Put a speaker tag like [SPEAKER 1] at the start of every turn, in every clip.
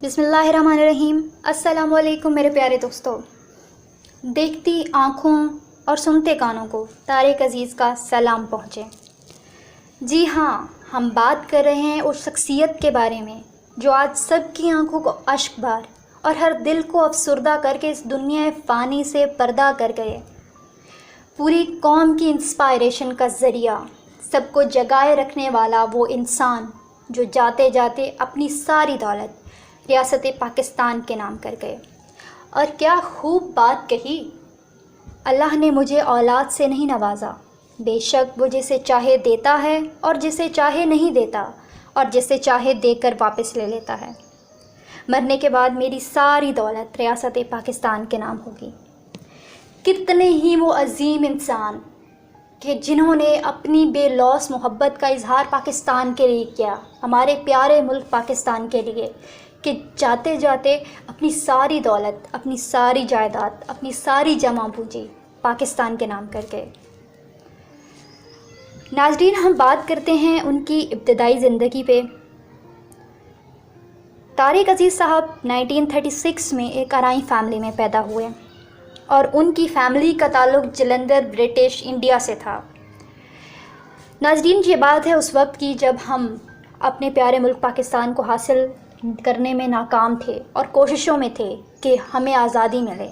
[SPEAKER 1] بسم اللہ الرحمن الرحیم۔ السلام علیکم میرے پیارے دوستو۔ دیکھتی آنکھوں اور سنتے کانوں کو طارق عزیز کا سلام پہنچے۔ جی ہاں، ہم بات کر رہے ہیں اس شخصیت کے بارے میں جو آج سب کی آنکھوں کو اشک بار اور ہر دل کو افسردہ کر کے اس دنیا فانی سے پردہ کر گئے۔ پوری قوم کی انسپائریشن کا ذریعہ، سب کو جگائے رکھنے والا وہ انسان جو جاتے جاتے اپنی ساری دولت ریاست پاکستان کے نام کر گئے۔ اور کیا خوب بات کہی، اللہ نے مجھے اولاد سے نہیں نوازا، بے شک وہ جسے چاہے دیتا ہے اور جسے چاہے نہیں دیتا، اور جسے چاہے دے کر واپس لے لیتا ہے۔ مرنے کے بعد میری ساری دولت ریاست پاکستان کے نام ہوگی۔ کتنے ہی وہ عظیم انسان کہ جنہوں نے اپنی بے لوث محبت کا اظہار پاکستان کے لیے کیا، ہمارے پیارے ملک پاکستان کے لیے، کہ جاتے جاتے اپنی ساری دولت، اپنی ساری جائیداد، اپنی ساری جمع پونجی پاکستان کے نام کر گئے۔ ناظرین، ہم بات کرتے ہیں ان کی ابتدائی زندگی پہ۔ طارق عزیز صاحب 1936 میں ایک آرائیں فیملی میں پیدا ہوئے اور ان کی فیملی کا تعلق جلندھر برٹش انڈیا سے تھا۔ ناظرین، یہ بات ہے اس وقت کی جب ہم اپنے پیارے ملک پاکستان کو حاصل کرنے میں ناکام تھے اور کوششوں میں تھے کہ ہمیں آزادی ملے۔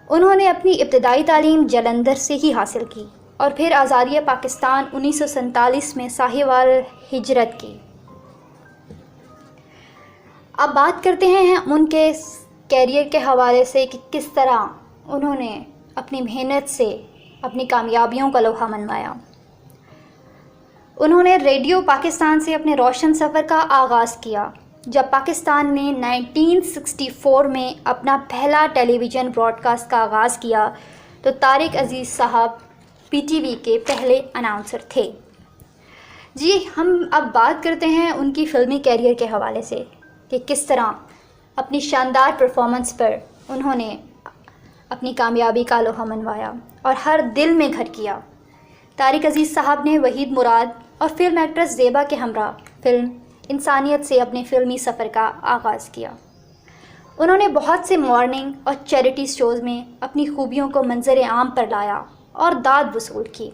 [SPEAKER 1] انہوں نے اپنی ابتدائی تعلیم جلندھر سے ہی حاصل کی اور پھر آزادی پاکستان 1947 میں ساہیوال ہجرت کی۔ اب بات کرتے ہیں ان کے کیریئر کے حوالے سے کہ کس طرح انہوں نے اپنی محنت سے اپنی کامیابیوں کا لوہا منوایا۔ انہوں نے ریڈیو پاکستان سے اپنے روشن سفر کا آغاز کیا۔ جب پاکستان نے 1964 میں اپنا پہلا ٹیلی ویژن براڈ کاسٹ کا آغاز کیا تو طارق عزیز صاحب پی ٹی وی کے پہلے اناؤنسر تھے۔ جی، ہم اب بات کرتے ہیں ان کی فلمی کیریئر کے حوالے سے کہ کس طرح اپنی شاندار پرفارمنس پر انہوں نے اپنی کامیابی کا لوہا منوایا اور ہر دل میں گھر کیا۔ طارق عزیز صاحب نے وحید مراد اور فلم ایکٹریس زیبا کے ہمراہ فلم انسانیت سے اپنے فلمی سفر کا آغاز کیا۔ انہوں نے بہت سے مارننگ اور چیریٹی شوز میں اپنی خوبیوں کو منظر عام پر لایا اور داد وصول کی۔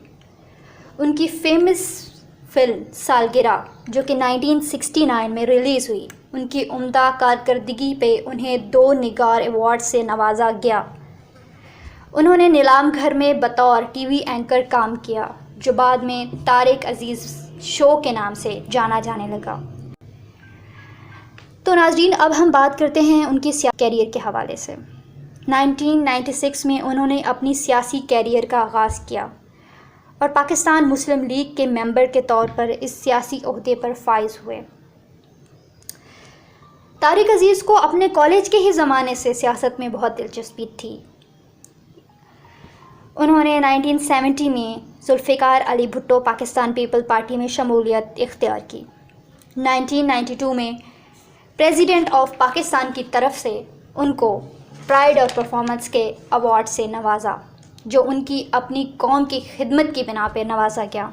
[SPEAKER 1] ان کی فیمس فلم سالگرہ جو کہ 1969 میں ریلیز ہوئی، ان کی عمدہ کارکردگی پہ انہیں 2 نگار ایوارڈ سے نوازا گیا۔ انہوں نے نیلام گھر میں بطور ٹی وی اینکر کام کیا جو بعد میں طارق عزیز شو کے نام سے جانا جانے لگا۔ تو ناظرین، اب ہم بات کرتے ہیں ان کی سیاسی کیریئر کے حوالے سے۔ 1996 میں انہوں نے اپنی سیاسی کیریئر کا آغاز کیا اور پاکستان مسلم لیگ کے ممبر کے طور پر اس سیاسی عہدے پر فائز ہوئے۔ طارق عزیز کو اپنے کالج کے ہی زمانے سے سیاست میں بہت دلچسپی تھی۔ انہوں نے 1970 میں ذوالفقار علی بھٹو پاکستان پیپل پارٹی میں شمولیت اختیار کی۔ 1992 میں پریزیڈنٹ آف پاکستان کی طرف سے ان کو پرائڈ اور پرفارمنس کے ایوارڈ سے نوازا جو ان کی اپنی قوم کی خدمت کی بنا پہ نوازا گیا۔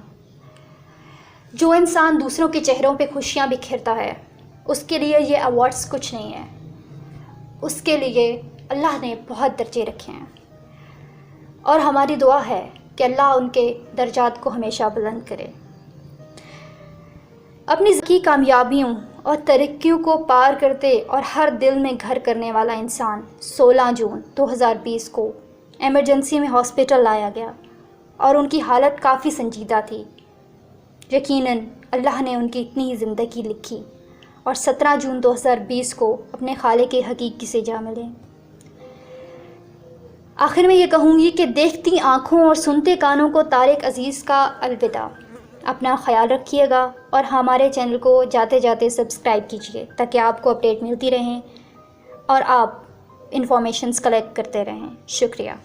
[SPEAKER 1] جو انسان دوسروں کے چہروں پہ خوشیاں بکھیرتا ہے اس کے لیے یہ ایوارڈز کچھ نہیں ہے، اس کے لیے اللہ نے بہت درجے رکھے ہیں، اور ہماری دعا ہے کہ اللہ ان کے درجات کو ہمیشہ بلند کرے۔ اپنی ذاتی کامیابیوں اور ترقیوں کو پار کرتے اور ہر دل میں گھر کرنے والا انسان 16 جون 2020 کو ایمرجنسی میں ہاسپٹل لایا گیا اور ان کی حالت کافی سنجیدہ تھی۔ یقیناً اللہ نے ان کی اتنی ہی زندگی لکھی اور 17 جون 2020 کو اپنے خالق حقیقی سے جا ملے۔ آخر میں یہ کہوں گی کہ دیکھتی آنکھوں اور سنتے کانوں کو طارق عزیز کا الوداع۔ اپنا خیال رکھیے گا اور ہمارے چینل کو جاتے جاتے سبسکرائب کیجیے تاکہ آپ کو اپڈیٹ ملتی رہیں اور آپ انفارمیشنز کلیکٹ کرتے رہیں۔ شکریہ۔